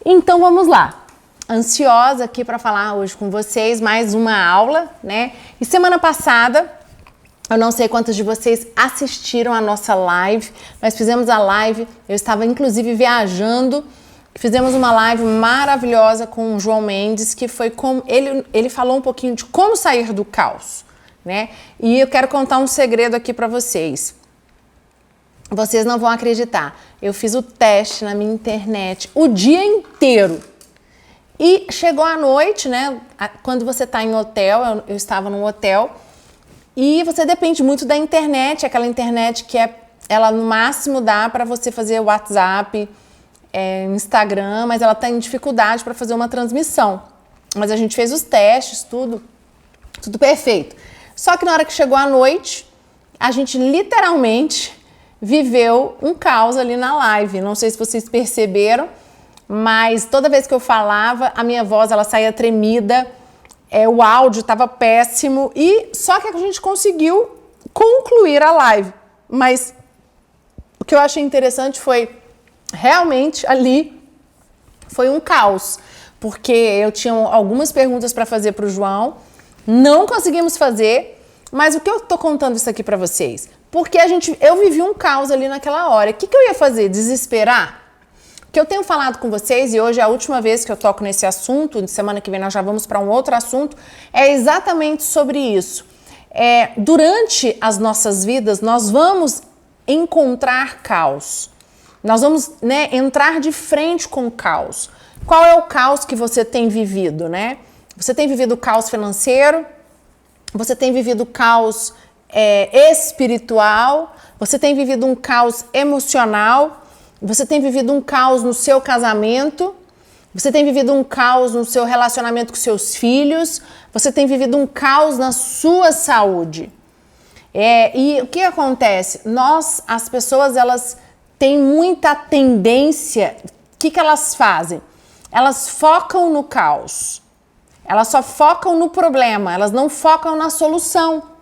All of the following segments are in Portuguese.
Então vamos lá. Ansiosa aqui para falar hoje com vocês, mais uma aula, né? E semana passada, eu não sei quantos de vocês assistiram a nossa live, nós fizemos a live, eu estava inclusive viajando, fizemos uma live maravilhosa com o João Mendes, que foi como ele falou um pouquinho de como sair do caos, né? E eu quero contar um segredo aqui para vocês. Vocês não vão acreditar. Eu fiz o teste na minha internet o dia inteiro. E chegou a noite, né? Quando você está em hotel, eu estava num hotel, e você depende muito da internet, aquela internet que ela no máximo dá para você fazer WhatsApp, Instagram, mas ela está em dificuldade para fazer uma transmissão. Mas a gente fez os testes, tudo perfeito. Só que na hora que chegou a noite, a gente literalmente viveu um caos ali na live. Não sei se vocês perceberam, mas toda vez que eu falava, a minha voz ela saía tremida, o áudio estava péssimo, e só que a gente conseguiu concluir a live. Mas o que eu achei interessante foi, realmente ali foi um caos, porque eu tinha algumas perguntas para fazer para o João, não conseguimos fazer, mas o que eu tô contando isso aqui para vocês? Porque eu vivi um caos ali naquela hora. O que eu ia fazer? Desesperar? O que eu tenho falado com vocês, e hoje é a última vez que eu toco nesse assunto, semana que vem nós já vamos para um outro assunto, é exatamente sobre isso. Durante as nossas vidas, nós vamos encontrar caos. Nós vamos, né, entrar de frente com o caos. Qual é o caos que você tem vivido, né? Você tem vivido caos financeiro, você tem vivido caos espiritual, você tem vivido um caos emocional, você tem vivido um caos no seu casamento, você tem vivido um caos no seu relacionamento com seus filhos, você tem vivido um caos na sua saúde. E o que acontece? As pessoas, elas têm muita tendência, o que elas fazem? Elas focam no caos, elas só focam no problema, elas não focam na solução.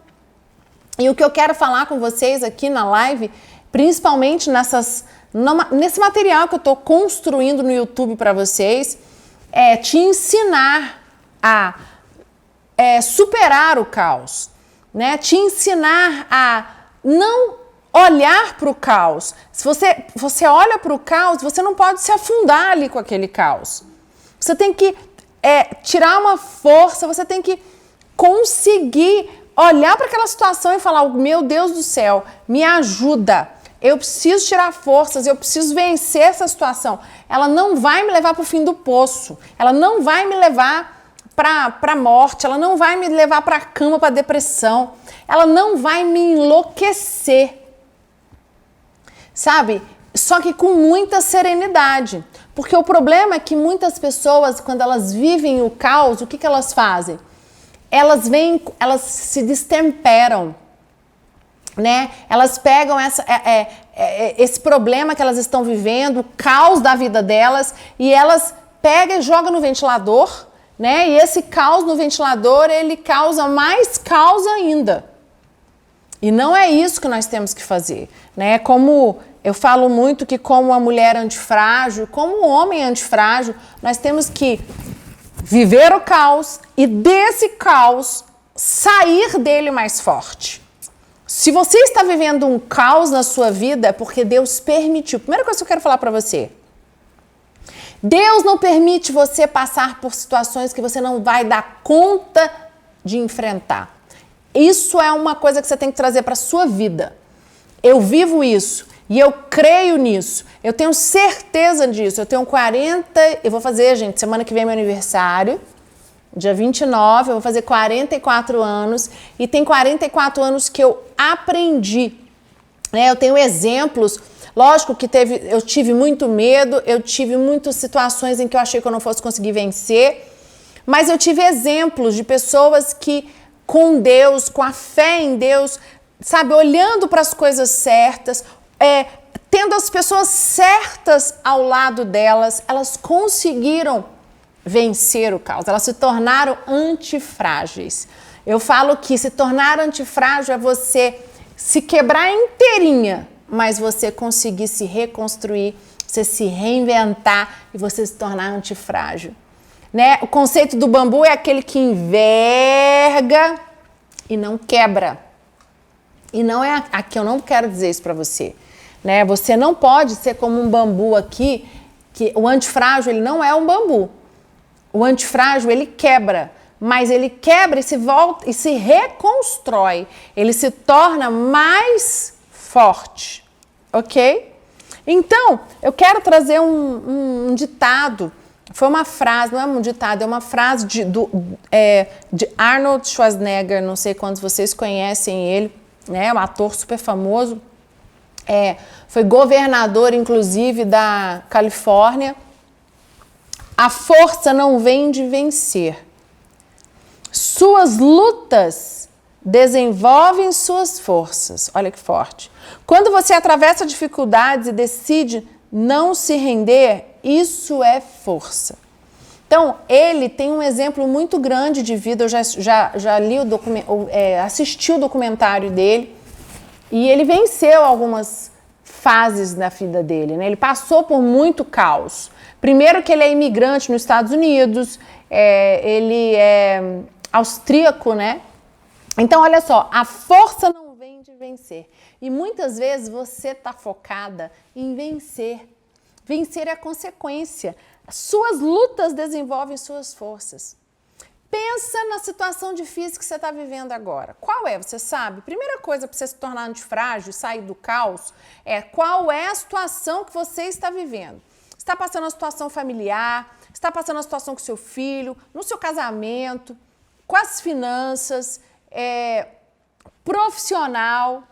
E o que eu quero falar com vocês aqui na live, principalmente nesse material que eu estou construindo no YouTube para vocês, é te ensinar a superar o caos, né? Te ensinar a não olhar para o caos. Se você olha para o caos, você não pode se afundar ali com aquele caos. Você tem que tirar uma força, você tem que conseguir olhar para aquela situação e falar: meu Deus do céu, me ajuda, eu preciso tirar forças, eu preciso vencer essa situação. Ela não vai me levar para o fim do poço, ela não vai me levar para a morte, ela não vai me levar para a cama, para a depressão, ela não vai me enlouquecer, sabe? Só que com muita serenidade, porque o problema é que muitas pessoas, quando elas vivem o caos, o que elas fazem? Elas se destemperam, né? Elas pegam esse problema que elas estão vivendo, o caos da vida delas, e elas pegam e jogam no ventilador, né? E esse caos no ventilador, ele causa mais caos ainda. E não é isso que nós temos que fazer, né? Como eu falo muito que como a mulher antifrágil, como o homem antifrágil, nós temos que viver o caos e desse caos sair dele mais forte. Se você está vivendo um caos na sua vida, é porque Deus permitiu. Primeira coisa que eu quero falar para você: Deus não permite você passar por situações que você não vai dar conta de enfrentar. Isso é uma coisa que você tem que trazer para a sua vida. Eu vivo isso e eu creio nisso. Eu tenho certeza disso. Eu tenho 40... Eu vou fazer, gente, semana que vem é meu aniversário. Dia 29, eu vou fazer 44 anos. E tem 44 anos que eu aprendi, né? Eu tenho exemplos. Lógico que eu tive muito medo, eu tive muitas situações em que eu achei que eu não fosse conseguir vencer. Mas eu tive exemplos de pessoas que, com Deus, com a fé em Deus, sabe, olhando para as coisas certas, tendo as pessoas certas ao lado delas, elas conseguiram vencer o caos, elas se tornaram antifrágeis. Eu falo que se tornar antifrágil é você se quebrar inteirinha, mas você conseguir se reconstruir, você se reinventar e você se tornar antifrágil. Né? O conceito do bambu é aquele que enverga e não quebra. E não é aqui, eu não quero dizer isso para você. Né? Você não pode ser como um bambu aqui, que o antifrágil ele não é um bambu. O antifrágil ele quebra, mas ele quebra e se volta e se reconstrói. Ele se torna mais forte, ok? Então, eu quero trazer um ditado. Foi uma frase, não é um ditado, é uma frase de Arnold Schwarzenegger. Não sei quantos vocês conhecem ele, né? Um ator super famoso. Foi governador, inclusive, da Califórnia. A força não vem de vencer. Suas lutas desenvolvem suas forças. Olha que forte. Quando você atravessa dificuldades e decide não se render, isso é força. Então, ele tem um exemplo muito grande de vida. Eu já li assisti o documentário dele e ele venceu algumas fases da vida dele, né? Ele passou por muito caos. Primeiro que ele é imigrante nos Estados Unidos, ele é austríaco, né? Então, olha só, a força não vem de vencer. E muitas vezes você está focada em vencer. Vencer é a consequência. Suas lutas desenvolvem suas forças. Pensa na situação difícil que você está vivendo agora. Qual é, você sabe? Primeira coisa para você se tornar antifrágil e sair do caos é qual é a situação que você está vivendo. Está passando uma situação familiar, está passando uma situação com seu filho, no seu casamento, com as finanças, profissional,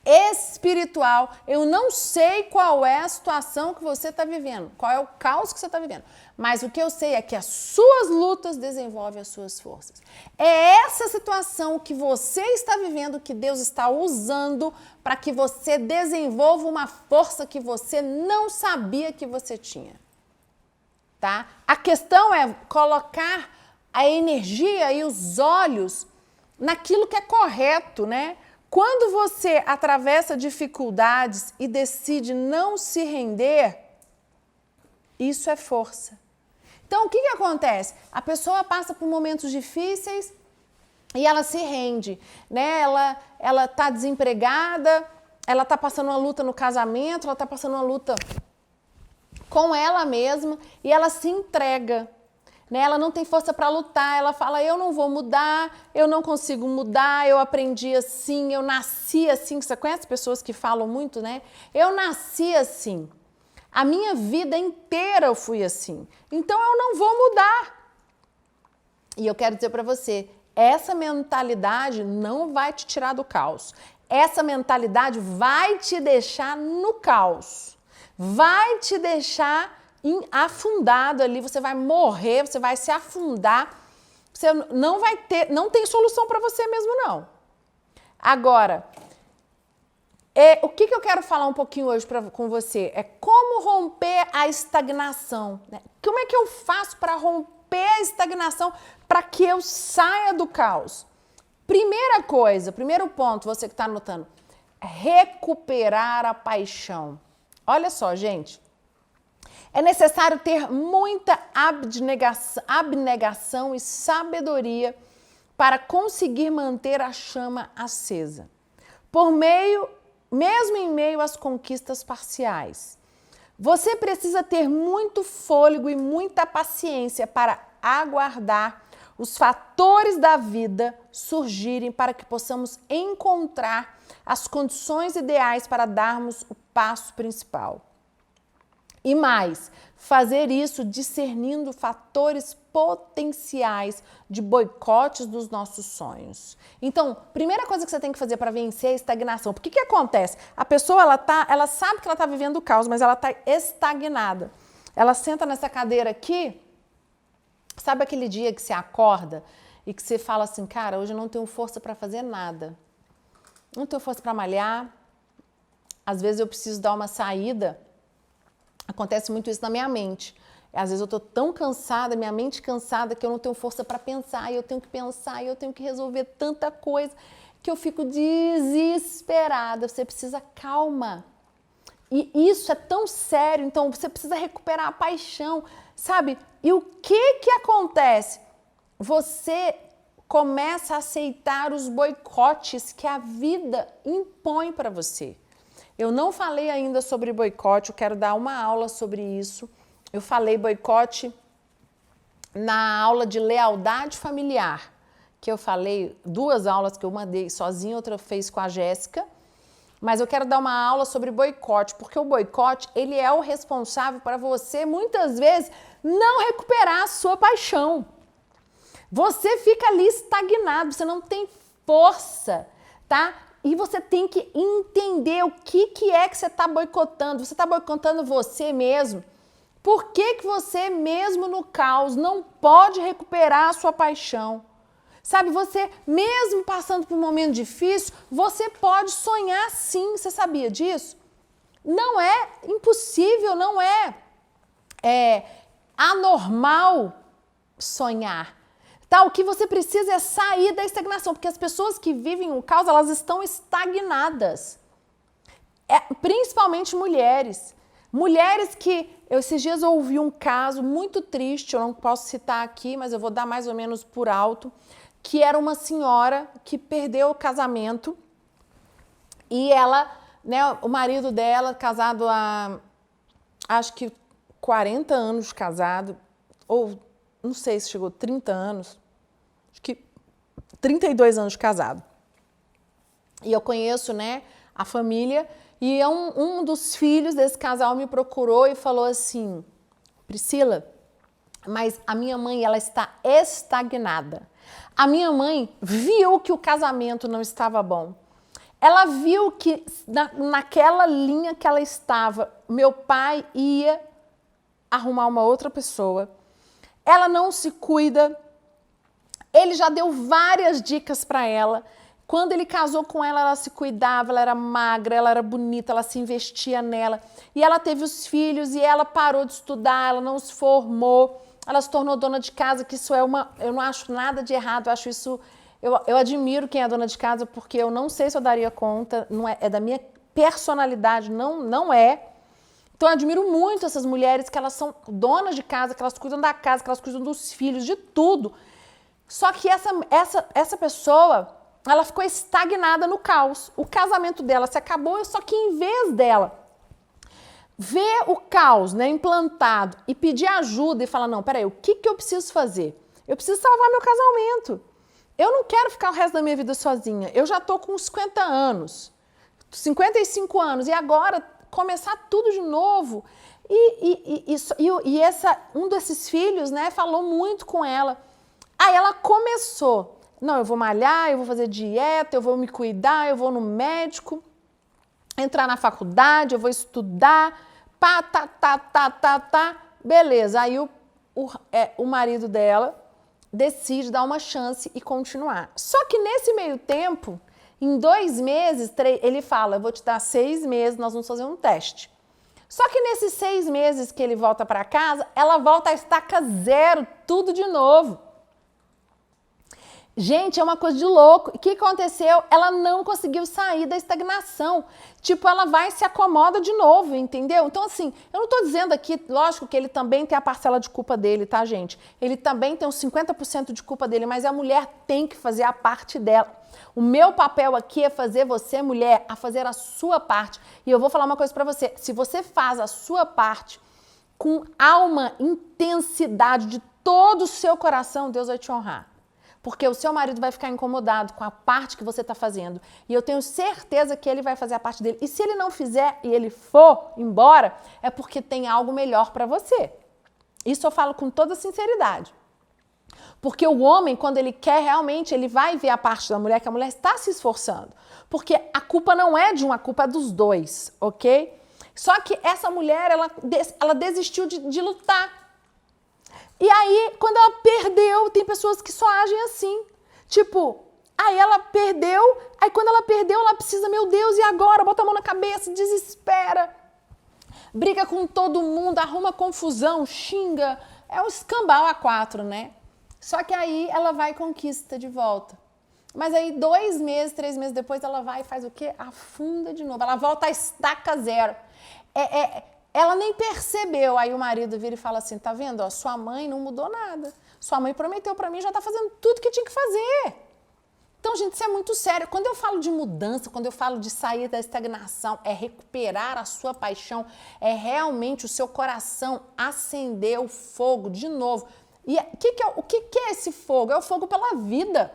espiritual. Eu não sei qual é a situação que você está vivendo, qual é o caos que você está vivendo, mas o que eu sei é que as suas lutas desenvolvem as suas forças. É essa situação que você está vivendo que Deus está usando para que você desenvolva uma força que você não sabia que você tinha. Tá? A questão é colocar a energia e os olhos naquilo que é correto, né? Quando você atravessa dificuldades e decide não se render, isso é força. Então, o que acontece? A pessoa passa por momentos difíceis e ela se rende, né? Ela tá desempregada, ela tá passando uma luta no casamento, ela tá passando uma luta com ela mesma e ela se entrega. Né? Ela não tem força para lutar, ela fala, eu não vou mudar, eu não consigo mudar, eu aprendi assim, eu nasci assim. Você conhece pessoas que falam muito, né? Eu nasci assim, a minha vida inteira eu fui assim, então eu não vou mudar. E eu quero dizer para você, essa mentalidade não vai te tirar do caos, essa mentalidade vai te deixar no caos, vai te deixar afundado ali, você vai morrer, você vai se afundar, você não tem solução para você mesmo não. Agora, o que eu quero falar um pouquinho hoje com você é como romper a estagnação, né? Como é que eu faço para romper a estagnação para que eu saia do caos? Primeira coisa, primeiro ponto, você que está anotando, recuperar a paixão. Olha só, gente. É necessário ter muita abnegação e sabedoria para conseguir manter a chama acesa. Mesmo em meio às conquistas parciais. Você precisa ter muito fôlego e muita paciência para aguardar os fatores da vida surgirem para que possamos encontrar as condições ideais para darmos o passo principal. E mais, fazer isso discernindo fatores potenciais de boicotes dos nossos sonhos. Então, primeira coisa que você tem que fazer para vencer a estagnação. Porque o que acontece? A pessoa, ela sabe que ela está vivendo o caos, mas ela está estagnada. Ela senta nessa cadeira aqui, sabe aquele dia que você acorda e que você fala assim, cara, hoje eu não tenho força para fazer nada. Não tenho força para malhar. Às vezes eu preciso dar uma saída. Acontece muito isso na minha mente. Às vezes eu estou tão cansada, minha mente cansada, que eu não tenho força para pensar, e eu tenho que pensar, e eu tenho que resolver tanta coisa, que eu fico desesperada. Você precisa calma. E isso é tão sério, então você precisa recuperar a paixão, sabe? E o que acontece? Você começa a aceitar os boicotes que a vida impõe para você. Eu não falei ainda sobre boicote, eu quero dar uma aula sobre isso. Eu falei boicote na aula de lealdade familiar, que eu falei 2 aulas que eu mandei sozinha, outra fez com a Jéssica. Mas eu quero dar uma aula sobre boicote, porque o boicote, ele é o responsável para você, muitas vezes, não recuperar a sua paixão. Você fica ali estagnado, você não tem força, tá? E você tem que entender o que é que você está boicotando. Você está boicotando você mesmo. Por que você mesmo no caos não pode recuperar a sua paixão? Sabe, você mesmo passando por um momento difícil, você pode sonhar sim. Você sabia disso? Não é impossível, não é anormal sonhar. Tá, o que você precisa é sair da estagnação, porque as pessoas que vivem o caos, elas estão estagnadas. Principalmente mulheres. Mulheres que, esses dias eu ouvi um caso muito triste, eu não posso citar aqui, mas eu vou dar mais ou menos por alto, que era uma senhora que perdeu o casamento e ela, né, o marido dela, casado há, acho que 40 anos de casado, ou não sei se chegou a 30 anos, acho que 32 anos de casado. E eu conheço, né, a família, e um dos filhos desse casal me procurou e falou assim: Priscila, mas a minha mãe, ela está estagnada. A minha mãe viu que o casamento não estava bom. Ela viu que naquela linha que ela estava, meu pai ia arrumar uma outra pessoa. Ela não se cuida. Ele já deu várias dicas para ela. Quando ele casou com ela, ela se cuidava, ela era magra, ela era bonita, ela se investia nela. E ela teve os filhos e ela parou de estudar, ela não se formou. Ela se tornou dona de casa, que isso é eu não acho nada de errado, eu acho isso... Eu admiro quem é dona de casa, porque eu não sei se eu daria conta, não é da minha personalidade, não é. Então eu admiro muito essas mulheres que elas são donas de casa, que elas cuidam da casa, que elas cuidam dos filhos, de tudo. Só que essa pessoa, ela ficou estagnada no caos. O casamento dela se acabou, só que em vez dela ver o caos, né, implantado e pedir ajuda e falar, não, peraí, o que eu preciso fazer? Eu preciso salvar meu casamento. Eu não quero ficar o resto da minha vida sozinha. Eu já estou com 50 anos, 55 anos, e agora começar tudo de novo. Um desses filhos, né, falou muito com ela. Aí ela começou, não, eu vou malhar, eu vou fazer dieta, eu vou me cuidar, eu vou no médico, entrar na faculdade, eu vou estudar, beleza. Aí o marido dela decide dar uma chance e continuar. Só que nesse meio tempo, em 2 meses, ele fala, eu vou te dar 6 meses, nós vamos fazer um teste. Só que nesses 6 meses que ele volta para casa, ela volta a estaca zero, tudo de novo. Gente, é uma coisa de louco. O que aconteceu? Ela não conseguiu sair da estagnação. Tipo, ela vai e se acomoda de novo, entendeu? Então, assim, eu não tô dizendo aqui, lógico que ele também tem a parcela de culpa dele, tá, gente? Ele também tem uns 50% de culpa dele, mas a mulher tem que fazer a parte dela. O meu papel aqui é fazer você, mulher, a fazer a sua parte. E eu vou falar uma coisa pra você. Se você faz a sua parte com alma, intensidade de todo o seu coração, Deus vai te honrar. Porque o seu marido vai ficar incomodado com a parte que você está fazendo. E eu tenho certeza que ele vai fazer a parte dele. E se ele não fizer e ele for embora, é porque tem algo melhor para você. Isso eu falo com toda sinceridade. Porque o homem, quando ele quer realmente, ele vai ver a parte da mulher, que a mulher está se esforçando. Porque a culpa não é de uma, a culpa é dos dois, ok? Só que essa mulher, ela desistiu de lutar. E aí, quando ela perdeu, tem pessoas que só agem assim. Tipo, aí ela perdeu, aí quando ela perdeu, ela precisa, meu Deus, e agora? Bota a mão na cabeça, desespera. Briga com todo mundo, arruma confusão, xinga. É um escambau a 4, né? Só que aí ela vai e conquista de volta. Mas aí 2 meses, 3 meses depois, ela vai e faz o quê? Afunda de novo. Ela volta a estaca zero. Ela nem percebeu. Aí o marido vira e fala assim, tá vendo? Ó, sua mãe não mudou nada. Sua mãe prometeu pra mim, já tá fazendo tudo que tinha que fazer. Então, gente, isso é muito sério. Quando eu falo de mudança, quando eu falo de sair da estagnação, é recuperar a sua paixão, é realmente o seu coração acender o fogo de novo. E o que é esse fogo? É o fogo pela vida,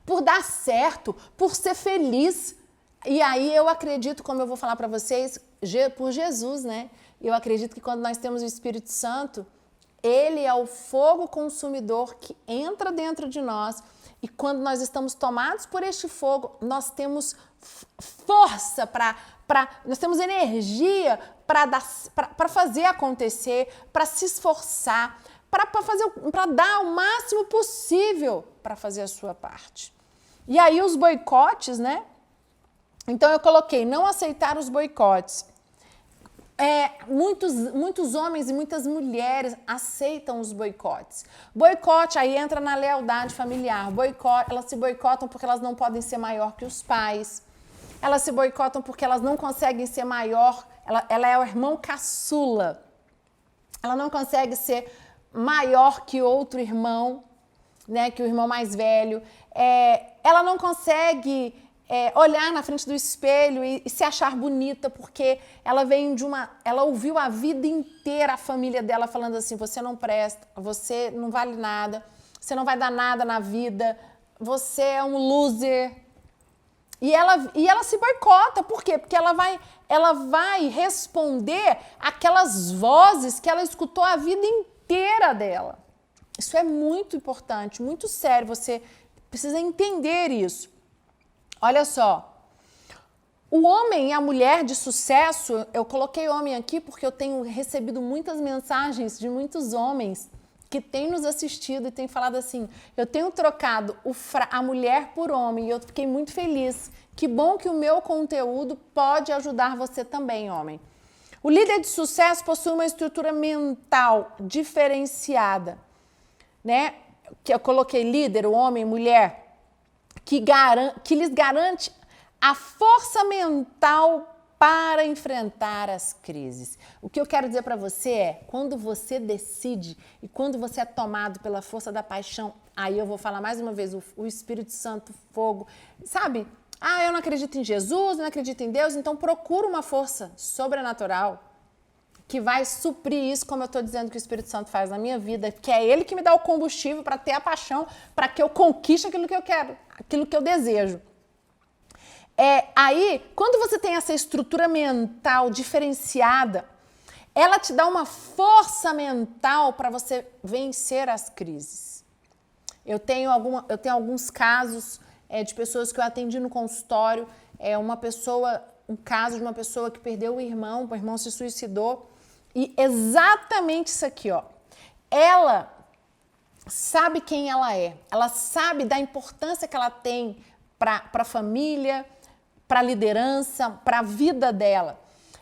por dar certo, por ser feliz. E aí eu acredito, como eu vou falar para vocês, por Jesus, né? Eu acredito que quando nós temos o Espírito Santo, ele é o fogo consumidor que entra dentro de nós. E quando nós estamos tomados por este fogo, nós temos força nós temos energia para fazer acontecer, para se esforçar, para dar o máximo possível para fazer a sua parte. E aí os boicotes, né? Então eu coloquei não aceitar os boicotes. Muitos homens e muitas mulheres aceitam os boicotes. Boicote aí entra na lealdade familiar. Elas se boicotam porque elas não podem ser maior que os pais. Elas se boicotam porque elas não conseguem ser maior. Ela é o irmão caçula. Ela não consegue ser maior que outro irmão, né? Que o irmão mais velho. Ela não consegue olhar na frente do espelho e se achar bonita, porque ela ouviu a vida inteira a família dela falando assim, você não presta, você não vale nada, você não vai dar nada na vida, você é um loser. E ela se boicota, por quê? Porque ela vai responder aquelas vozes que ela escutou a vida inteira dela. Isso é muito importante, muito sério, você precisa entender isso. Olha só, o homem e a mulher de sucesso, eu coloquei homem aqui porque eu tenho recebido muitas mensagens de muitos homens que têm nos assistido e têm falado assim, eu tenho trocado a mulher por homem e eu fiquei muito feliz. Que bom que o meu conteúdo pode ajudar você também, homem. O líder de sucesso possui uma estrutura mental diferenciada, né? Que eu coloquei líder, o homem, mulher, que lhes garante a força mental para enfrentar as crises. O que eu quero dizer para você é, quando você decide e quando você é tomado pela força da paixão, aí eu vou falar mais uma vez, o Espírito Santo, fogo, sabe? Eu não acredito em Jesus, não acredito em Deus, então procura uma força sobrenatural que vai suprir isso, como eu estou dizendo que o Espírito Santo faz na minha vida, que é ele que me dá o combustível para ter a paixão, para que eu conquiste aquilo que eu quero, aquilo que eu desejo. Aí, quando você tem essa estrutura mental diferenciada, ela te dá uma força mental para você vencer as crises. Eu tenho alguns casos de pessoas que eu atendi no consultório, um caso de uma pessoa que perdeu o irmão se suicidou, e exatamente isso aqui, ó. Ela sabe quem ela sabe da importância que ela tem para a família, para a liderança, para a vida dela.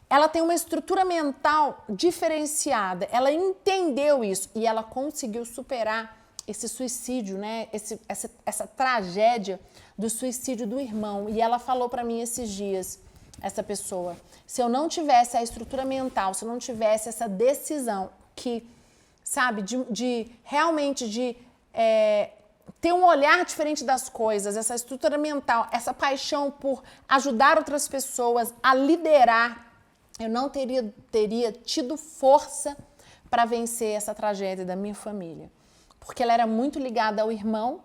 Ela tem uma estrutura mental diferenciada, ela entendeu isso e ela conseguiu superar esse suicídio, né? Essa tragédia do suicídio do irmão. E ela falou para mim esses dias, essa pessoa, se eu não tivesse a estrutura mental, se eu não tivesse essa decisão que, sabe, realmente ter um olhar diferente das coisas, essa estrutura mental, essa paixão por ajudar outras pessoas a liderar, eu não teria tido força para vencer essa tragédia da minha família. Porque ela era muito ligada ao irmão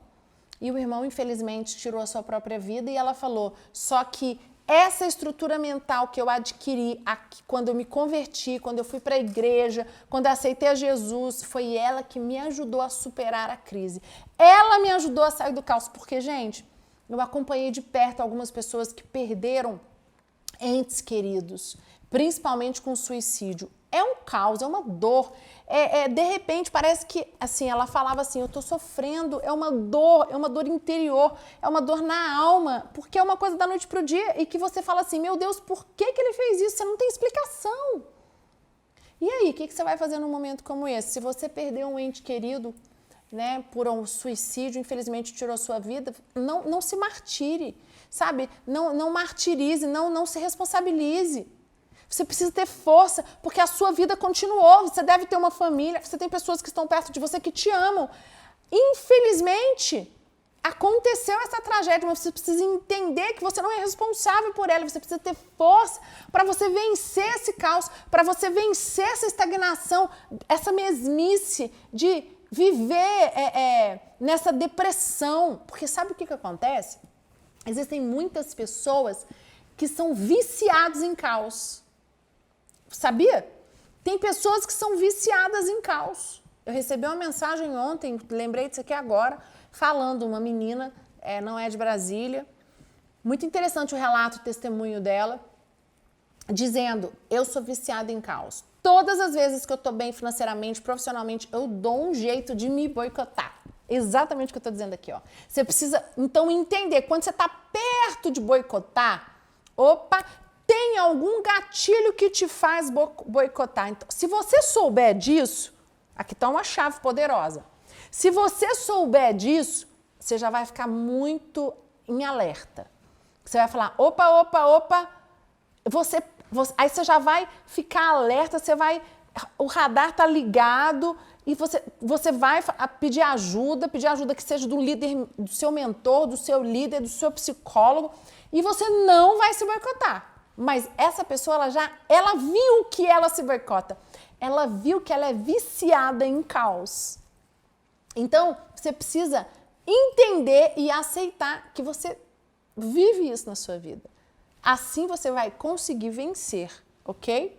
e o irmão, infelizmente, tirou a sua própria vida e ela falou, só que essa estrutura mental que eu adquiri aqui, quando eu me converti, quando eu fui para a igreja, quando eu aceitei a Jesus, foi ela que me ajudou a superar a crise. Ela me ajudou a sair do caos, porque, gente, eu acompanhei de perto algumas pessoas que perderam entes queridos, principalmente com suicídio. É um caos, é uma dor. De repente, parece que, assim, ela falava assim, eu tô sofrendo, é uma dor interior, é uma dor na alma, porque é uma coisa da noite pro dia, e que você fala assim, meu Deus, por que ele fez isso? Você não tem explicação. E aí, o que você vai fazer num momento como esse? Se você perdeu um ente querido, né, por um suicídio, infelizmente tirou a sua vida, não se martire, sabe? Não martirize, não se responsabilize. Você precisa ter força, porque a sua vida continuou. Você deve ter uma família, você tem pessoas que estão perto de você que te amam. Infelizmente, aconteceu essa tragédia, mas você precisa entender que você não é responsável por ela. Você precisa ter força para você vencer esse caos, para você vencer essa estagnação, essa mesmice de viver nessa depressão. Porque sabe o que acontece? Existem muitas pessoas que são viciadas em caos. Sabia? Tem pessoas que são viciadas em caos. Eu recebi uma mensagem ontem, lembrei disso aqui agora, falando, uma menina, não é de Brasília, muito interessante o relato, o testemunho dela, dizendo, eu sou viciada em caos. Todas as vezes que eu tô bem financeiramente, profissionalmente, eu dou um jeito de me boicotar. Exatamente o que eu tô dizendo aqui, ó. Você precisa, então, entender, quando você tá perto de boicotar, opa, tem algum gatilho que te faz boicotar. Então, se você souber disso, aqui está uma chave poderosa. Se você souber disso, você já vai ficar muito em alerta. Você vai falar, opa, aí você já vai ficar alerta, o radar tá ligado e você vai pedir ajuda que seja do líder, do seu mentor, do seu líder, do seu psicólogo, e você não vai se boicotar. Mas essa pessoa, ela viu que ela se boicota. Ela viu que ela é viciada em caos. Então, você precisa entender e aceitar que você vive isso na sua vida. Assim você vai conseguir vencer, ok?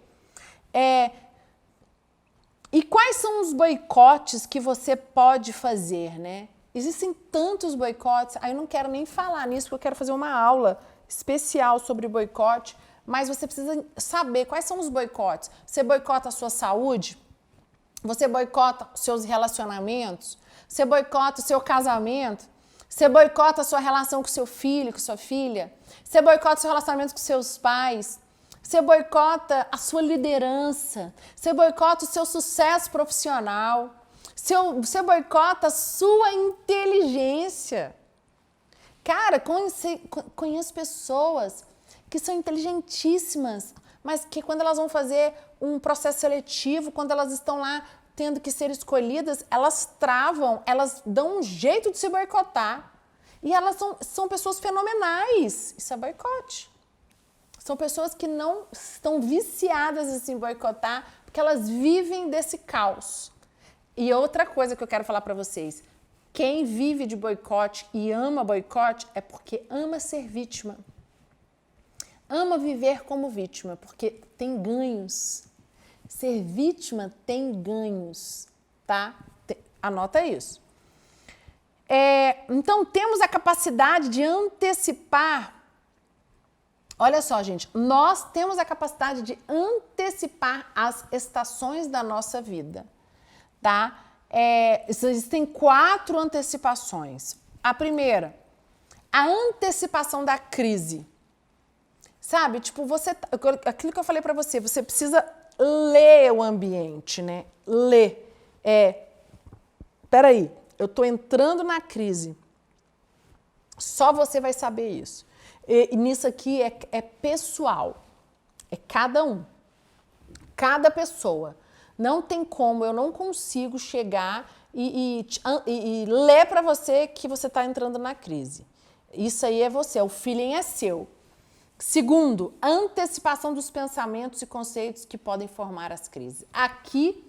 E quais são os boicotes que você pode fazer, né? Existem tantos boicotes, aí eu não quero nem falar nisso, porque eu quero fazer uma aula especial sobre boicote, mas você precisa saber quais são os boicotes. Você boicota a sua saúde? Você boicota os seus relacionamentos? Você boicota o seu casamento? Você boicota a sua relação com seu filho, com sua filha? Você boicota o seu relacionamento com seus pais? Você boicota a sua liderança? Você boicota o seu sucesso profissional? Você boicota a sua inteligência? Cara, conheço pessoas que são inteligentíssimas, mas que quando elas vão fazer um processo seletivo, quando elas estão lá tendo que ser escolhidas, elas travam, elas dão um jeito de se boicotar. E elas são pessoas fenomenais. Isso é boicote. São pessoas que não estão viciadas em se boicotar, porque elas vivem desse caos. E outra coisa que eu quero falar para vocês, quem vive de boicote e ama boicote é porque ama ser vítima. Ama viver como vítima, porque tem ganhos. Ser vítima tem ganhos, tá? Anota isso. Então, temos a capacidade de antecipar. Olha só, gente, nós temos a capacidade de antecipar as estações da nossa vida, tá? Existem 4 antecipações. A primeira, a antecipação da crise. Sabe, tipo, aquilo que eu falei pra você, você precisa ler o ambiente, né? Ler. Peraí, eu tô entrando na crise. Só você vai saber isso. E nisso aqui é pessoal. É cada um. Cada pessoa. Não tem como, eu não consigo chegar e ler pra você que você tá entrando na crise. Isso aí é você, o feeling é seu. Segundo, antecipação dos pensamentos e conceitos que podem formar as crises. Aqui,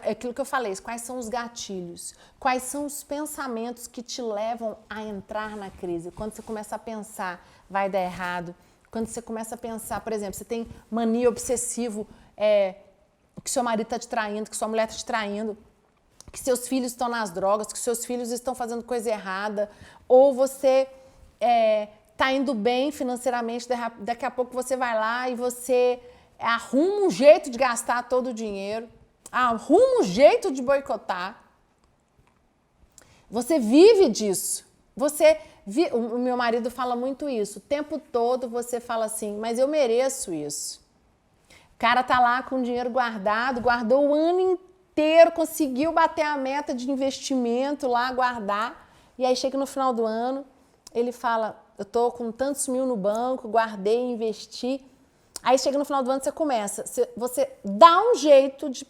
é aquilo que eu falei, quais são os gatilhos, quais são os pensamentos que te levam a entrar na crise. Quando você começa a pensar, vai dar errado. Quando você começa a pensar, por exemplo, você tem mania obsessivo, que seu marido está te traindo, que sua mulher está te traindo, que seus filhos estão nas drogas, que seus filhos estão fazendo coisa errada, ou você tá indo bem financeiramente, daqui a pouco você vai lá e você arruma um jeito de gastar todo o dinheiro, arruma um jeito de boicotar. Você vive disso. O meu marido fala muito isso. O tempo todo você fala assim, mas eu mereço isso. O cara tá lá com o dinheiro guardado, guardou o ano inteiro, conseguiu bater a meta de investimento lá, guardar, e aí chega no final do ano, ele fala, eu tô com tantos mil no banco, guardei, investi, Aí chega no final do ano, você começa, você dá um jeito de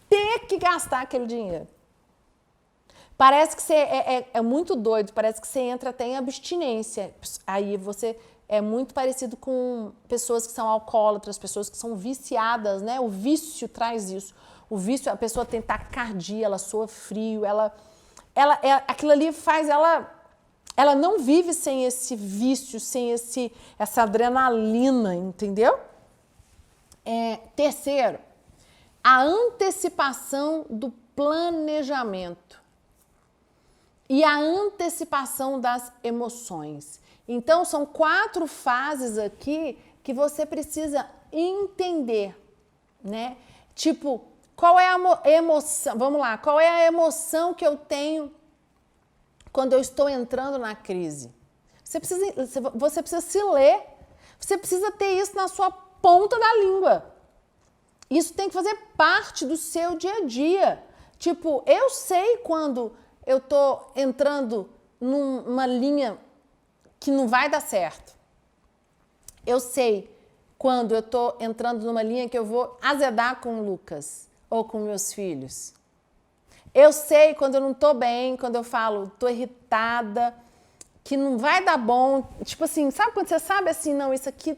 ter que gastar aquele dinheiro. Parece que você é muito doido, parece que você entra até em abstinência. Aí você é muito parecido com pessoas que são alcoólatras, pessoas que são viciadas, né? O vício traz isso. O vício, a pessoa tem taquicardia, ela soa frio, aquilo ali faz ela não vive sem esse vício, sem essa adrenalina, entendeu? Terceiro, a antecipação do planejamento e a antecipação das emoções. Então, são 4 fases aqui que você precisa entender, né? Tipo, qual é a emoção? Vamos lá, qual é a emoção que eu tenho quando eu estou entrando na crise? Você precisa se ler, você precisa ter isso na sua ponta da língua. Isso tem que fazer parte do seu dia a dia. Tipo, eu sei quando eu tô entrando numa linha que não vai dar certo. Eu sei quando eu tô entrando numa linha que eu vou azedar com o Lucas ou com meus filhos. Eu sei quando eu não tô bem, quando eu falo, tô irritada, que não vai dar bom. Tipo assim, sabe quando você sabe assim, não, isso aqui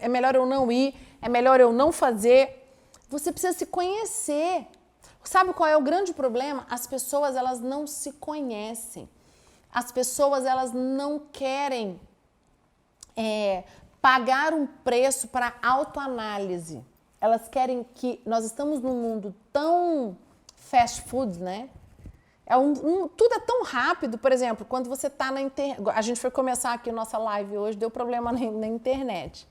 é melhor eu não ir, é melhor eu não fazer. Você precisa se conhecer. Sabe qual é o grande problema? As pessoas, elas não se conhecem. As pessoas, elas não querem pagar um preço para autoanálise. Elas querem que... Nós estamos num mundo tão fast food, né? Tudo é tão rápido. Por exemplo, quando você está na internet... A gente foi começar aqui a nossa live hoje, deu problema na internet.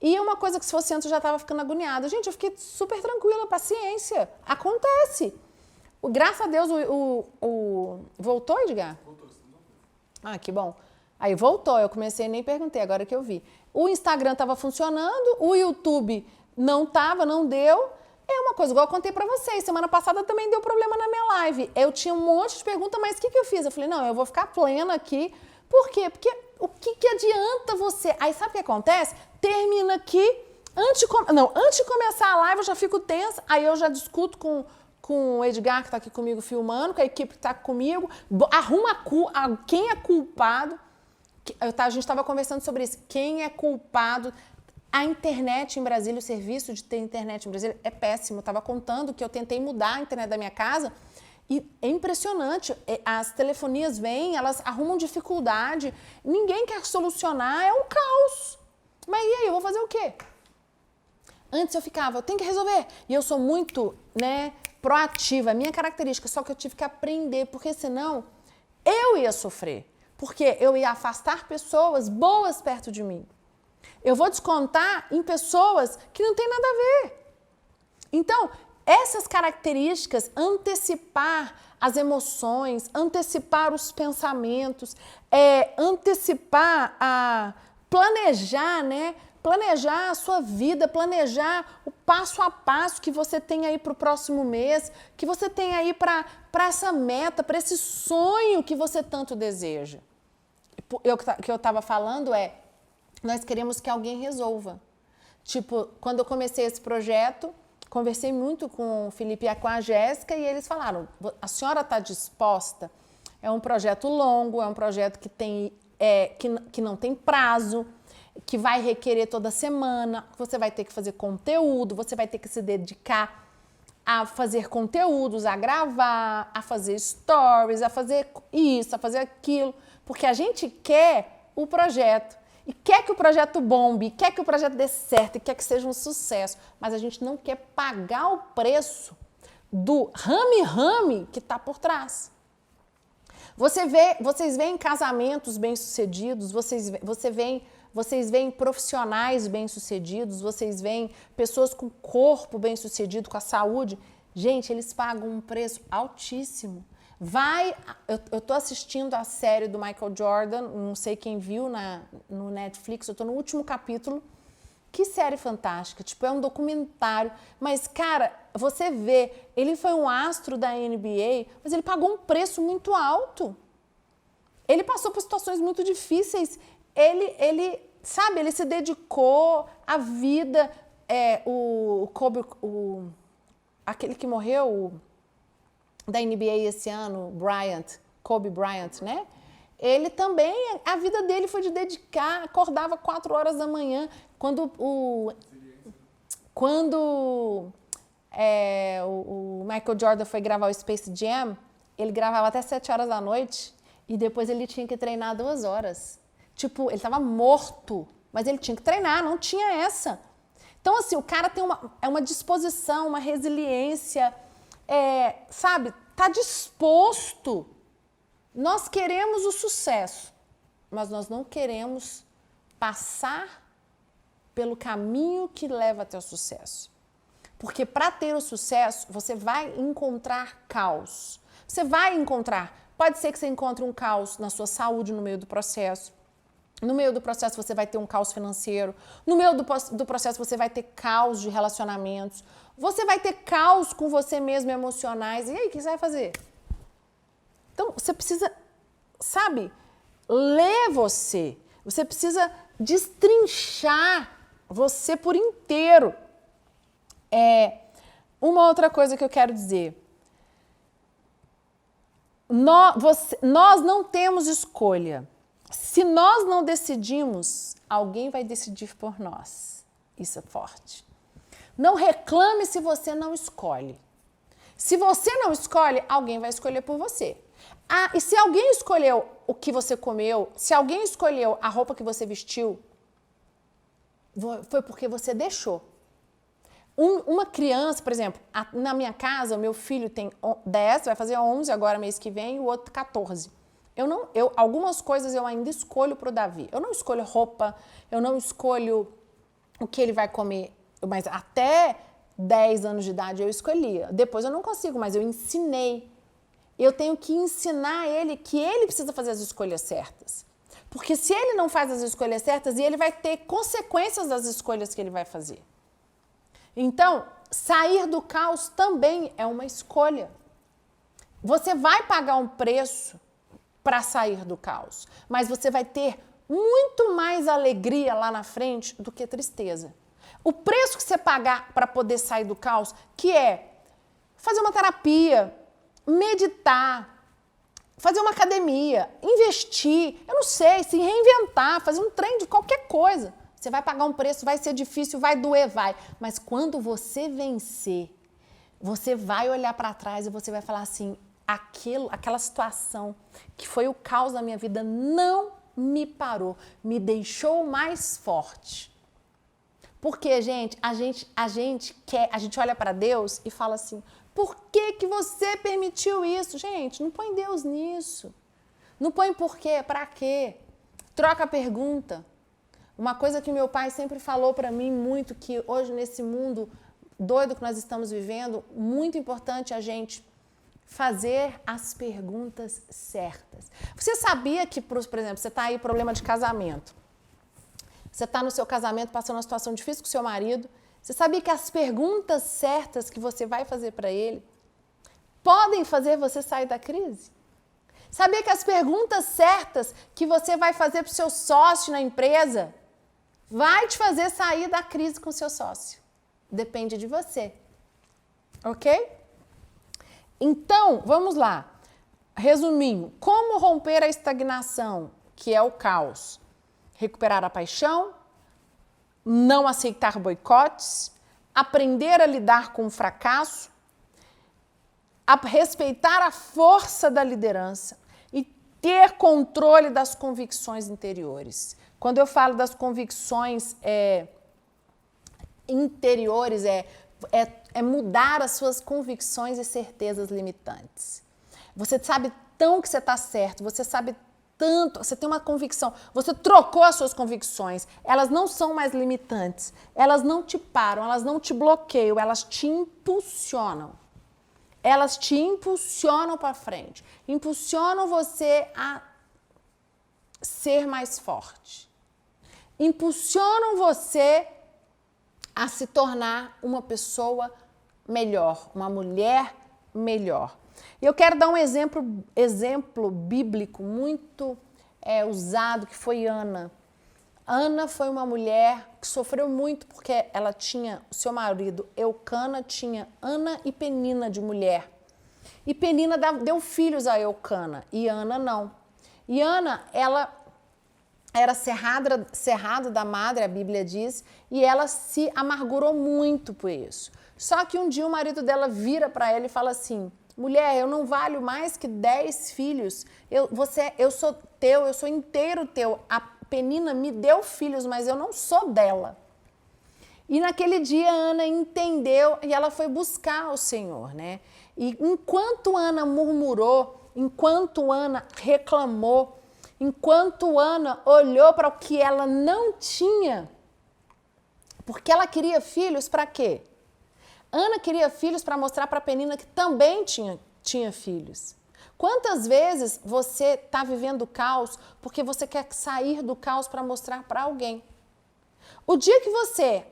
E uma coisa que se fosse antes eu já estava ficando agoniada. Gente, eu fiquei super tranquila, paciência. Acontece. Graças a Deus voltou, Edgar? Voltou. Ah, que bom. Aí voltou, eu comecei, nem perguntei, agora que eu vi. O Instagram estava funcionando, o YouTube não estava, não deu. É uma coisa, igual eu contei pra vocês, semana passada também deu problema na minha live. Eu tinha um monte de perguntas, mas o que eu fiz? Eu falei, não, eu vou ficar plena aqui. Por quê? Porque o que adianta você... Aí sabe o que acontece? Termina aqui, antes de começar a live eu já fico tensa, aí eu já discuto com o Edgar, que tá aqui comigo filmando, com a equipe que tá comigo, arruma quem é culpado. A gente estava conversando sobre isso. Quem é culpado? A internet em Brasília, o serviço de ter internet em Brasília é péssimo. Eu estava contando que eu tentei mudar a internet da minha casa e é impressionante. As telefonias vêm, elas arrumam dificuldade, ninguém quer solucionar, é um caos. Mas e aí, eu vou fazer o quê? Antes eu ficava, eu tenho que resolver. E eu sou muito, proativa, é minha característica, só que eu tive que aprender, porque senão eu ia sofrer. Porque eu ia afastar pessoas boas perto de mim. Eu vou descontar em pessoas que não tem nada a ver. Então, essas características, antecipar as emoções, antecipar os pensamentos, planejar, planejar a sua vida, planejar o passo a passo que você tem aí para o próximo mês, que você tem aí para essa meta, para esse sonho que você tanto deseja. O que eu estava falando nós queremos que alguém resolva. Tipo, quando eu comecei esse projeto, conversei muito com o Felipe e com a Jéssica e eles falaram, a senhora está disposta? É um projeto longo, é um projeto que não tem prazo, que vai requerer toda semana, você vai ter que fazer conteúdo, você vai ter que se dedicar a fazer conteúdos, a gravar, a fazer stories, a fazer isso, a fazer aquilo, porque a gente quer o projeto e quer que o projeto bombe, quer que o projeto dê certo e quer que seja um sucesso, mas a gente não quer pagar o preço do rame-rame que está por trás. Vocês veem casamentos bem-sucedidos, vocês veem profissionais bem-sucedidos, vocês veem pessoas com corpo bem-sucedido, com a saúde. Gente, eles pagam um preço altíssimo. Eu tô assistindo a série do Michael Jordan, não sei quem viu no Netflix, eu tô no último capítulo. Que série fantástica, tipo, é um documentário, mas, cara, você vê, ele foi um astro da NBA, mas ele pagou um preço muito alto. Ele passou por situações muito difíceis, ele sabe, ele se dedicou à vida. O Kobe, aquele que morreu da NBA esse ano, Kobe Bryant, né? Ele também, a vida dele foi de dedicar, acordava 4 horas da manhã. Quando o Michael Jordan foi gravar o Space Jam, ele gravava até 7 horas da noite e depois ele tinha que treinar 2 horas. Tipo, ele estava morto, mas ele tinha que treinar, não tinha essa. Então, assim, o cara tem uma disposição, uma resiliência, sabe? Tá disposto. Nós queremos o sucesso, mas nós não queremos passar pelo caminho que leva até o sucesso. Porque para ter o sucesso, você vai encontrar caos. Você vai encontrar. Pode ser que você encontre um caos na sua saúde no meio do processo. No meio do processo você vai ter um caos financeiro. No meio do processo você vai ter caos de relacionamentos. Você vai ter caos com você mesmo emocionais. E aí, o que você vai fazer? Então, você precisa, sabe, ler você. Você precisa destrinchar você por inteiro. Uma outra coisa que eu quero dizer. Nós não temos escolha. Se nós não decidimos, alguém vai decidir por nós. Isso é forte. Não reclame se você não escolhe. Se você não escolhe, alguém vai escolher por você. E se alguém escolheu o que você comeu, se alguém escolheu a roupa que você vestiu, foi porque você deixou. Uma criança, por exemplo, na minha casa, o meu filho tem 10, vai fazer 11 agora mês que vem, e o outro 14. Algumas coisas eu ainda escolho para o Davi. Eu não escolho roupa, eu não escolho o que ele vai comer, mas até 10 anos de idade eu escolhia. Depois eu não consigo, mas eu ensinei. Eu tenho que ensinar ele que ele precisa fazer as escolhas certas. Porque se ele não faz as escolhas certas, ele vai ter consequências das escolhas que ele vai fazer. Então, sair do caos também é uma escolha. Você vai pagar um preço para sair do caos, mas você vai ter muito mais alegria lá na frente do que tristeza. O preço que você pagar para poder sair do caos, que é fazer uma terapia, meditar, fazer uma academia, investir, eu não sei, se reinventar, fazer um trem de qualquer coisa. Você vai pagar um preço, vai ser difícil, vai doer, vai. Mas quando você vencer, você vai olhar para trás e você vai falar assim, aquela situação que foi o caos da minha vida não me parou, me deixou mais forte. Porque, gente, a gente olha para Deus e fala assim, por que você permitiu isso? Gente, não põe Deus nisso. Não põe por quê, para quê. Troca a pergunta. Uma coisa que meu pai sempre falou para mim muito, que hoje nesse mundo doido que nós estamos vivendo, muito importante a gente fazer as perguntas certas. Você sabia que, por exemplo, você está aí problema de casamento. Você está no seu casamento passando uma situação difícil com o seu marido. Você sabia que as perguntas certas que você vai fazer para ele podem fazer você sair da crise? Sabia que as perguntas certas que você vai fazer para o seu sócio na empresa vai te fazer sair da crise com o seu sócio? Depende de você. Ok? Então, vamos lá. Resumindo, como romper a estagnação, que é o caos? Recuperar a paixão, não aceitar boicotes, aprender a lidar com o fracasso, respeitar a força da liderança e ter controle das convicções interiores. Quando eu falo das convicções interiores, é mudar as suas convicções e certezas limitantes. Você sabe tão que você está certo, você sabe tanto, você tem uma convicção, você trocou as suas convicções, elas não são mais limitantes, elas não te param, elas não te bloqueiam, elas te impulsionam. Elas te impulsionam para frente, impulsionam você a ser mais forte, impulsionam você a se tornar uma pessoa melhor, uma mulher melhor. E eu quero dar um exemplo bíblico muito usado, que foi Ana. Ana foi uma mulher que sofreu muito porque ela tinha, o seu marido Eucana tinha Ana e Penina de mulher. E Penina deu filhos a Eucana e Ana não. E Ana, ela era cerrada da madre, a Bíblia diz, e ela se amargurou muito por isso. Só que um dia o marido dela vira para ela e fala assim: mulher, eu não valho mais que 10 filhos, eu sou teu, eu sou inteiro teu. A Penina me deu filhos, mas eu não sou dela. E naquele dia Ana entendeu e ela foi buscar o Senhor, né? E enquanto Ana murmurou, enquanto Ana reclamou, enquanto Ana olhou para o que ela não tinha, porque ela queria filhos para quê? Ana queria filhos para mostrar para Penina que também tinha filhos. Quantas vezes você está vivendo o caos porque você quer sair do caos para mostrar para alguém? O dia que você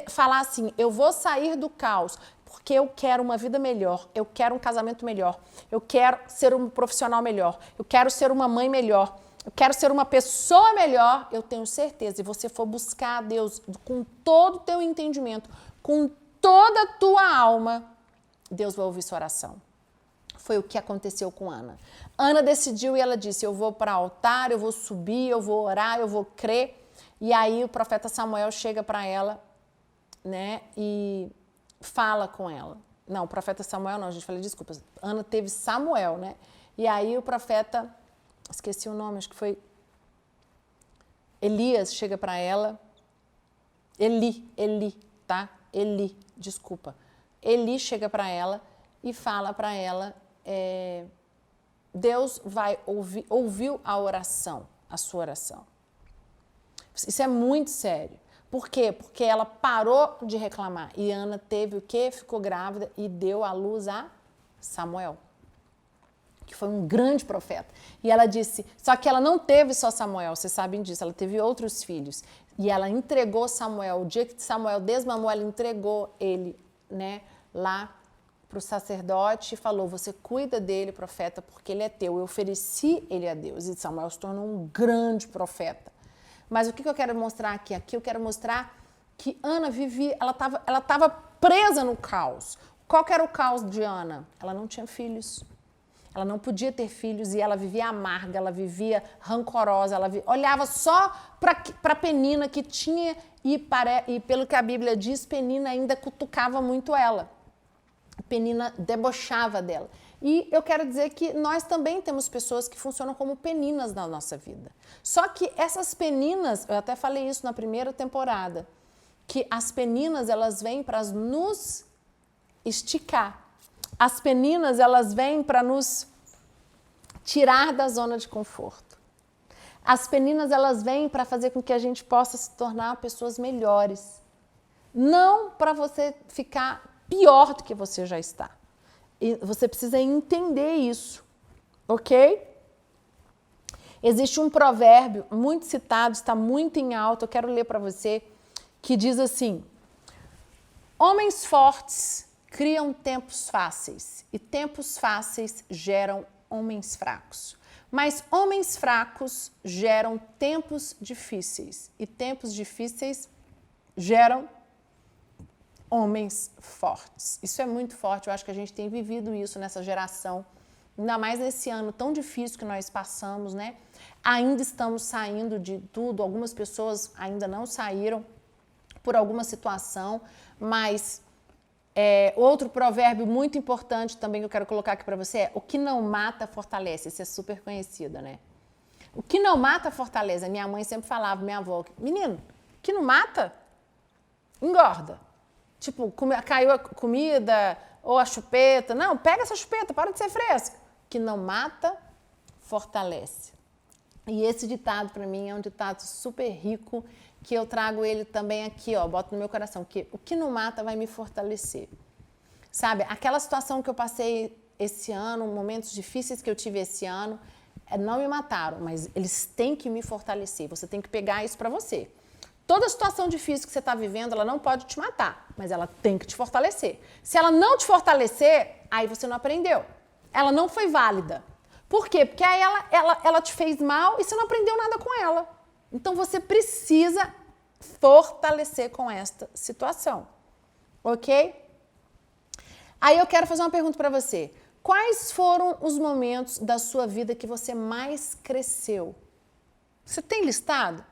falar assim, eu vou sair do caos porque eu quero uma vida melhor, eu quero um casamento melhor, eu quero ser um profissional melhor, eu quero ser uma mãe melhor, eu quero ser uma pessoa melhor, eu tenho certeza, e você for buscar a Deus com todo o teu entendimento, com toda a tua alma, Deus vai ouvir sua oração. Foi o que aconteceu com Ana. Ana decidiu e ela disse, eu vou para o altar, eu vou subir, eu vou orar, eu vou crer. E aí o profeta Samuel chega para ela, né, e fala com ela. Não, o profeta Samuel não, a gente falei, desculpa, Ana teve Samuel, né? E aí o profeta, esqueci o nome, acho que foi Elias, chega para ela, Eli, desculpa. Eli chega para ela e fala para ela, Deus vai ouviu a oração, a sua oração. Isso é muito sério. Por quê? Porque ela parou de reclamar. E Ana teve o quê? Ficou grávida e deu à luz a Samuel, que foi um grande profeta. E ela disse, só que ela não teve só Samuel, vocês sabem disso, ela teve outros filhos. E ela entregou Samuel, o dia que Samuel desmamou, ela entregou ele, né, lá para o sacerdote e falou, você cuida dele, profeta, porque ele é teu. Eu ofereci ele a Deus. E Samuel se tornou um grande profeta. Mas o que eu quero mostrar aqui? Aqui eu quero mostrar que Ana vivia, ela estava presa no caos. Qual que era o caos de Ana? Ela não tinha filhos. Ela não podia ter filhos e ela vivia amarga, ela vivia rancorosa, ela olhava só para Penina que tinha e pelo que a Bíblia diz, Penina ainda cutucava muito ela. Penina debochava dela. E eu quero dizer que nós também temos pessoas que funcionam como peninas na nossa vida. Só que essas peninas, eu até falei isso na primeira temporada, que as peninas elas vêm para nos esticar. As peninas elas vêm para nos tirar da zona de conforto. As peninas elas vêm para fazer com que a gente possa se tornar pessoas melhores. Não para você ficar pior do que você já está. E você precisa entender isso, ok? Existe um provérbio muito citado, está muito em alta, eu quero ler para você, que diz assim, homens fortes criam tempos fáceis e tempos fáceis geram homens fracos. Mas homens fracos geram tempos difíceis e tempos difíceis geram homens fortes. Isso é muito forte, eu acho que a gente tem vivido isso nessa geração, ainda mais nesse ano tão difícil que nós passamos, né? Ainda estamos saindo de tudo, algumas pessoas ainda não saíram por alguma situação, mas outro provérbio muito importante também que eu quero colocar aqui para você é o que não mata fortalece, isso é super conhecido, né? O que não mata fortalece, minha mãe sempre falava, minha avó, menino, o que não mata, engorda. Tipo, caiu a comida ou a chupeta. Não, pega essa chupeta, para de ser fresca. Que não mata, fortalece. E esse ditado, para mim, é um ditado super rico, que eu trago ele também aqui, ó, boto no meu coração, que o que não mata vai me fortalecer. Sabe, aquela situação que eu passei esse ano, momentos difíceis que eu tive esse ano, não me mataram, mas eles têm que me fortalecer. Você tem que pegar isso para você. Toda situação difícil que você está vivendo, ela não pode te matar, mas ela tem que te fortalecer. Se ela não te fortalecer, aí você não aprendeu. Ela não foi válida. Por quê? Porque aí ela te fez mal e você não aprendeu nada com ela. Então você precisa fortalecer com esta situação, ok? Aí eu quero fazer uma pergunta para você. Quais foram os momentos da sua vida que você mais cresceu? Você tem listado?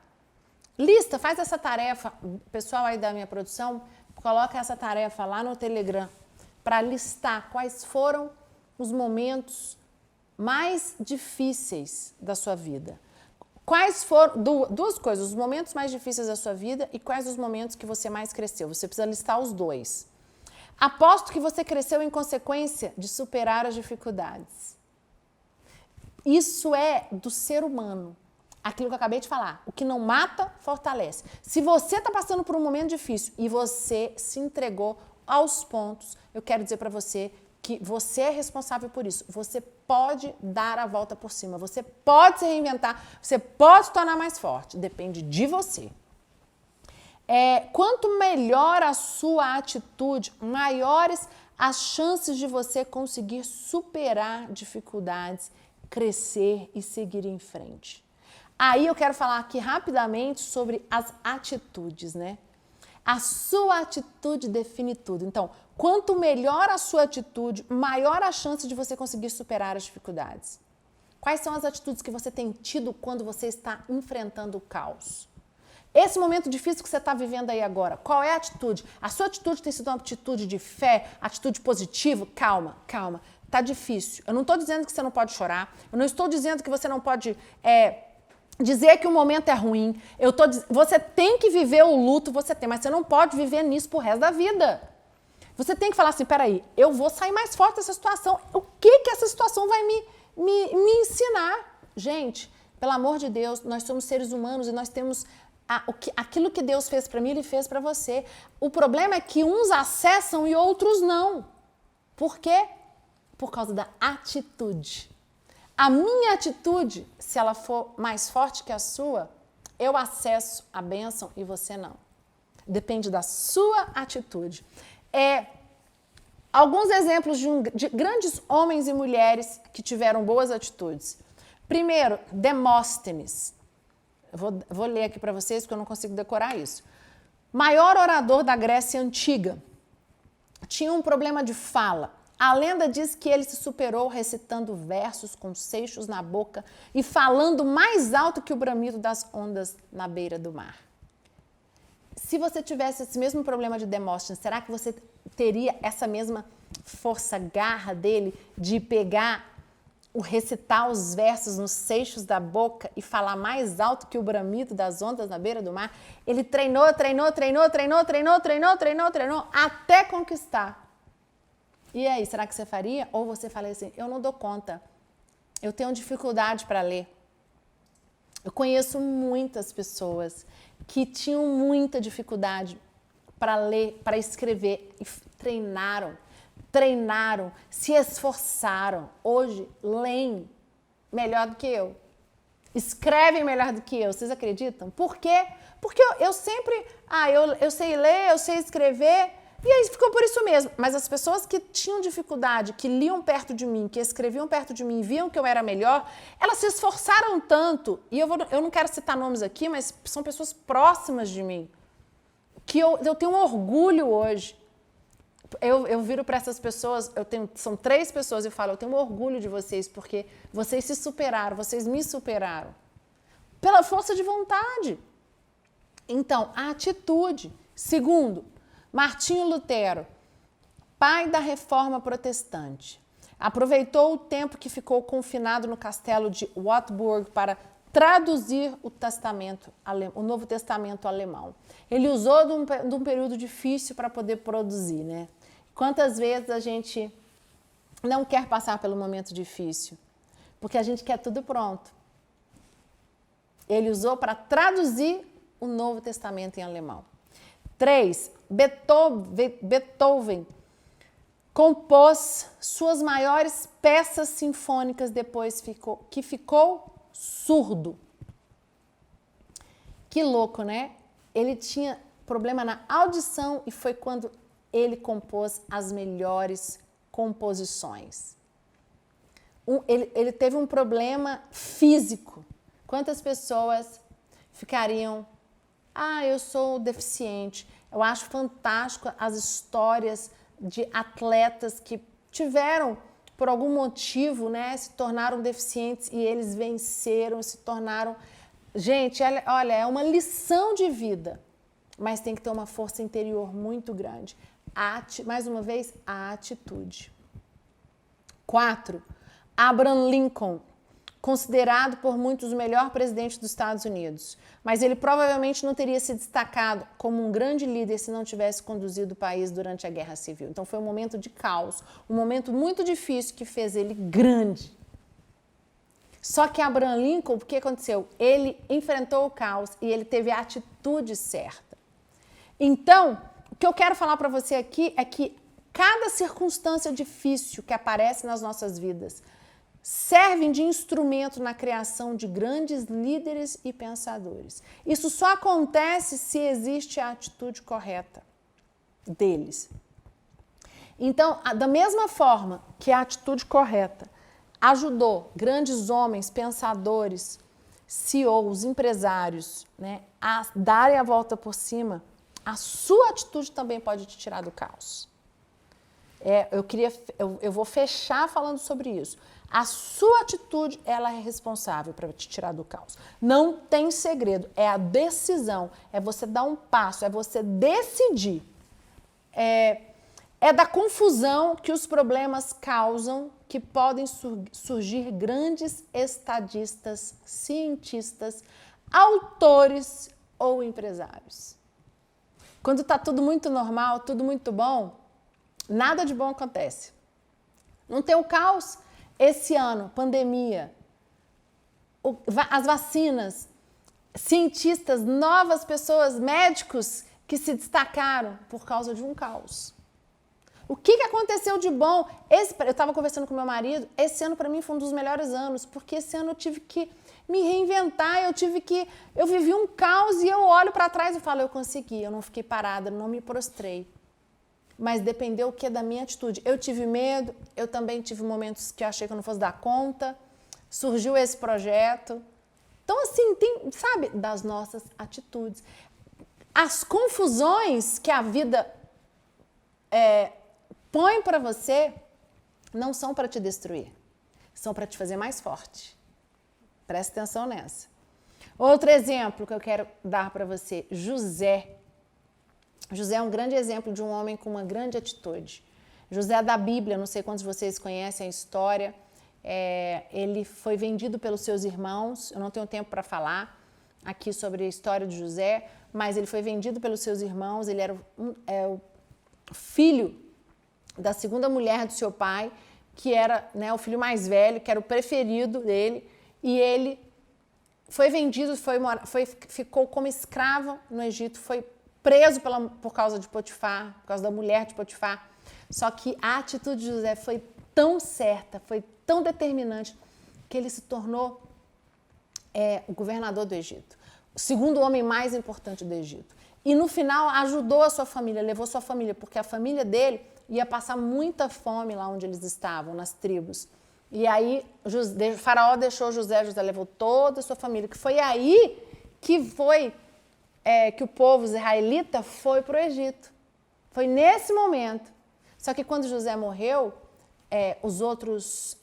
Lista, faz essa tarefa. O pessoal aí da minha produção, coloca essa tarefa lá no Telegram para listar quais foram os momentos mais difíceis da sua vida. Quais foram, duas coisas, os momentos mais difíceis da sua vida e quais os momentos que você mais cresceu. Você precisa listar os dois. Aposto que você cresceu em consequência de superar as dificuldades. Isso é do ser humano. Aquilo que eu acabei de falar. O que não mata, fortalece. Se você está passando por um momento difícil e você se entregou aos pontos, eu quero dizer para você que você é responsável por isso. Você pode dar a volta por cima. Você pode se reinventar. Você pode se tornar mais forte. Depende de você. Quanto melhor a sua atitude, maiores as chances de você conseguir superar dificuldades, crescer e seguir em frente. Aí eu quero falar aqui rapidamente sobre as atitudes, né? A sua atitude define tudo. Então, quanto melhor a sua atitude, maior a chance de você conseguir superar as dificuldades. Quais são as atitudes que você tem tido quando você está enfrentando o caos? Esse momento difícil que você está vivendo aí agora, qual é a atitude? A sua atitude tem sido uma atitude de fé, atitude positiva? Calma, calma. Tá difícil. Eu não estou dizendo que você não pode chorar. Eu não estou dizendo que você não pode dizer que o momento é ruim. Você tem que viver o luto, mas você não pode viver nisso pro resto da vida. Você tem que falar assim, peraí, eu vou sair mais forte dessa situação. O que essa situação vai me ensinar? Gente, pelo amor de Deus, nós somos seres humanos e nós temos... aquilo que Deus fez para mim, Ele fez para você. O problema é que uns acessam e outros não. Por quê? Por causa da atitude. A minha atitude, se ela for mais forte que a sua, eu acesso a bênção e você não. Depende da sua atitude. Alguns exemplos de grandes homens e mulheres que tiveram boas atitudes. Primeiro, Demóstenes. Vou ler aqui para vocês porque eu não consigo decorar isso. Maior orador da Grécia Antiga. Tinha um problema de fala. A lenda diz que ele se superou recitando versos com seixos na boca e falando mais alto que o bramido das ondas na beira do mar. Se você tivesse esse mesmo problema de Demóstenes, será que você teria essa mesma força, garra dele de recitar os versos nos seixos da boca e falar mais alto que o bramido das ondas na beira do mar? Ele treinou até conquistar. E aí, será que você faria? Ou você fala assim, eu não dou conta, eu tenho dificuldade para ler. Eu conheço muitas pessoas que tinham muita dificuldade para ler, para escrever e treinaram, se esforçaram. Hoje, leem melhor do que eu. Escrevem melhor do que eu. Vocês acreditam? Por quê? Porque eu sempre... eu sei ler, eu sei escrever... E aí ficou por isso mesmo. Mas as pessoas que tinham dificuldade, que liam perto de mim, que escreviam perto de mim, viam que eu era melhor, elas se esforçaram tanto. E eu não quero citar nomes aqui, mas são pessoas próximas de mim. Que eu tenho um orgulho hoje. Eu viro para essas pessoas, são 3 pessoas e falo, eu tenho um orgulho de vocês, porque vocês se superaram, vocês me superaram. Pela força de vontade. Então, a atitude. Segundo, Martinho Lutero, pai da Reforma Protestante, aproveitou o tempo que ficou confinado no castelo de Wartburg para traduzir o Novo Testamento alemão. Ele usou de um período difícil para poder produzir, né? Quantas vezes a gente não quer passar pelo momento difícil? Porque a gente quer tudo pronto. Ele usou para traduzir o Novo Testamento em alemão. 3. Beethoven compôs suas maiores peças sinfônicas depois que ficou surdo. Que louco, né? Ele tinha problema na audição e foi quando ele compôs as melhores composições. Ele teve um problema físico. Quantas pessoas ficariam, eu sou deficiente. Eu acho fantástico as histórias de atletas que tiveram, por algum motivo, né, se tornaram deficientes e eles venceram, se tornaram... Gente, olha, é uma lição de vida, mas tem que ter uma força interior muito grande. Mais uma vez, a atitude. 4. Abraham Lincoln, considerado por muitos o melhor presidente dos Estados Unidos, mas ele provavelmente não teria se destacado como um grande líder se não tivesse conduzido o país durante a Guerra Civil. Então foi um momento de caos, um momento muito difícil que fez ele grande. Só que Abraham Lincoln, o que aconteceu? Ele enfrentou o caos e ele teve a atitude certa. Então, o que eu quero falar para você aqui é que cada circunstância difícil que aparece nas nossas vidas servem de instrumento na criação de grandes líderes e pensadores. Isso só acontece se existe a atitude correta deles. Então, da mesma forma que a atitude correta ajudou grandes homens, pensadores, CEOs, empresários, né, a darem a volta por cima, a sua atitude também pode te tirar do caos. Eu vou fechar falando sobre isso. A sua atitude, ela é responsável para te tirar do caos. Não tem segredo, é a decisão, é você dar um passo, é você decidir. É da confusão que os problemas causam que podem surgir grandes estadistas, cientistas, autores ou empresários. Quando está tudo muito normal, tudo muito bom, nada de bom acontece. Não tem o caos? Esse ano, pandemia, as vacinas, cientistas, novas pessoas, médicos que se destacaram por causa de um caos. O que aconteceu de bom? Eu estava conversando com meu marido, esse ano para mim foi um dos melhores anos, porque esse ano eu tive que me reinventar, eu vivi um caos e eu olho para trás e falo, eu consegui, eu não fiquei parada, não me prostrei. Mas dependeu o que da minha atitude. Eu tive medo, eu também tive momentos que eu achei que eu não fosse dar conta, surgiu esse projeto. Então, assim, sabe, das nossas atitudes. As confusões que a vida põe para você não são para te destruir, são para te fazer mais forte. Presta atenção nessa. Outro exemplo que eu quero dar para você, José. José é um grande exemplo de um homem com uma grande atitude. José da Bíblia, não sei quantos de vocês conhecem a história, ele foi vendido pelos seus irmãos, eu não tenho tempo para falar aqui sobre a história de José, mas ele foi vendido pelos seus irmãos, ele era o filho da segunda mulher do seu pai, que era, né, o filho mais velho, que era o preferido dele, e ele foi vendido, ficou como escravo no Egito, foi preso por causa de Potifar, por causa da mulher de Potifar. Só que a atitude de José foi tão certa, foi tão determinante, que ele se tornou o governador do Egito, o segundo homem mais importante do Egito. E no final ajudou a sua família, levou sua família, porque a família dele ia passar muita fome lá onde eles estavam, nas tribos. E aí Faraó deixou José levou toda a sua família, que foi aí que o povo israelita foi para o Egito. Foi nesse momento. Só que quando José morreu, os outros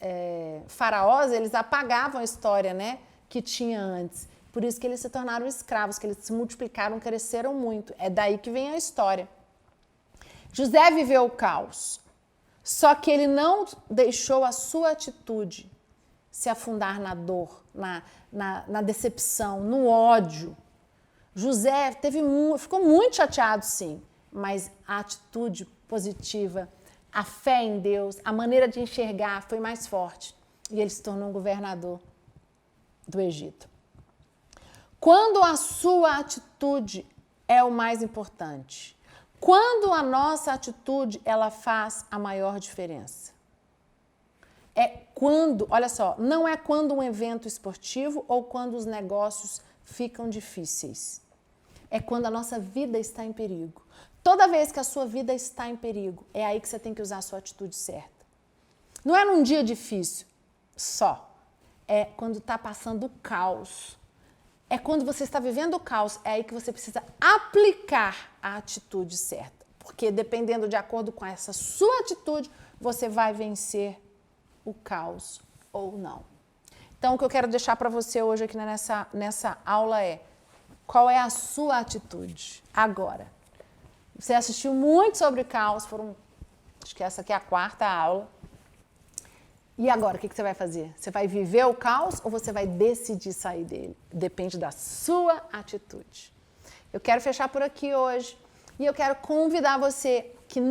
faraós, eles apagavam a história, né, que tinha antes. Por isso que eles se tornaram escravos, que eles se multiplicaram, cresceram muito. É daí que vem a história. José viveu o caos, só que ele não deixou a sua atitude se afundar na dor, na decepção, no ódio. José ficou muito chateado, sim, mas a atitude positiva, a fé em Deus, a maneira de enxergar foi mais forte. E ele se tornou um governador do Egito. Quando a sua atitude é o mais importante, quando a nossa atitude ela faz a maior diferença. Olha só, não é quando um evento esportivo ou quando os negócios ficam difíceis. É quando a nossa vida está em perigo. Toda vez que a sua vida está em perigo, é aí que você tem que usar a sua atitude certa. Não é num dia difícil só. É quando está passando o caos. É quando você está vivendo o caos, é aí que você precisa aplicar a atitude certa. Porque dependendo de acordo com essa sua atitude, você vai vencer o caos ou não. Então, o que eu quero deixar para você hoje aqui nessa aula é: qual é a sua atitude agora? Você assistiu muito sobre caos, acho que essa aqui é a 4ª aula. E agora, o que você vai fazer? Você vai viver o caos ou você vai decidir sair dele? Depende da sua atitude. Eu quero fechar por aqui hoje e eu quero convidar você que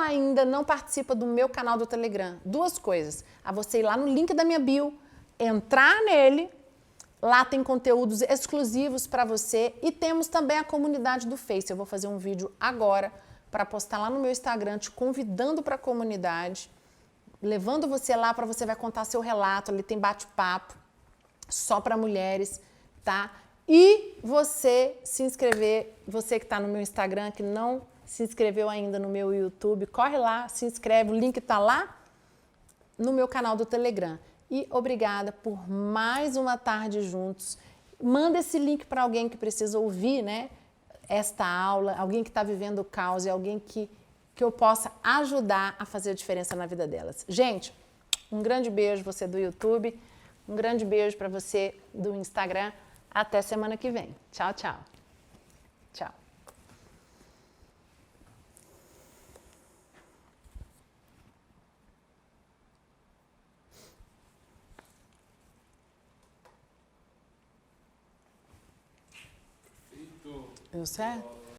ainda não participa do meu canal do Telegram. 2 coisas. A você ir lá no link da minha bio, entrar nele, lá tem conteúdos exclusivos para você e temos também a comunidade do Face. Eu vou fazer um vídeo agora para postar lá no meu Instagram, te convidando para a comunidade, levando você lá para você vai contar seu relato, ali tem bate-papo só para mulheres, tá? E você se inscrever, você que está no meu Instagram, que não se inscreveu ainda no meu YouTube, corre lá, se inscreve, o link está lá no meu canal do Telegram. E obrigada por mais uma tarde juntos. Manda esse link para alguém que precisa ouvir, né, esta aula, alguém que está vivendo o caos e alguém que eu possa ajudar a fazer a diferença na vida delas. Gente, um grande beijo você do YouTube, um grande beijo para você do Instagram. Até semana que vem. Tchau, tchau. Tchau. Feito. Deu certo?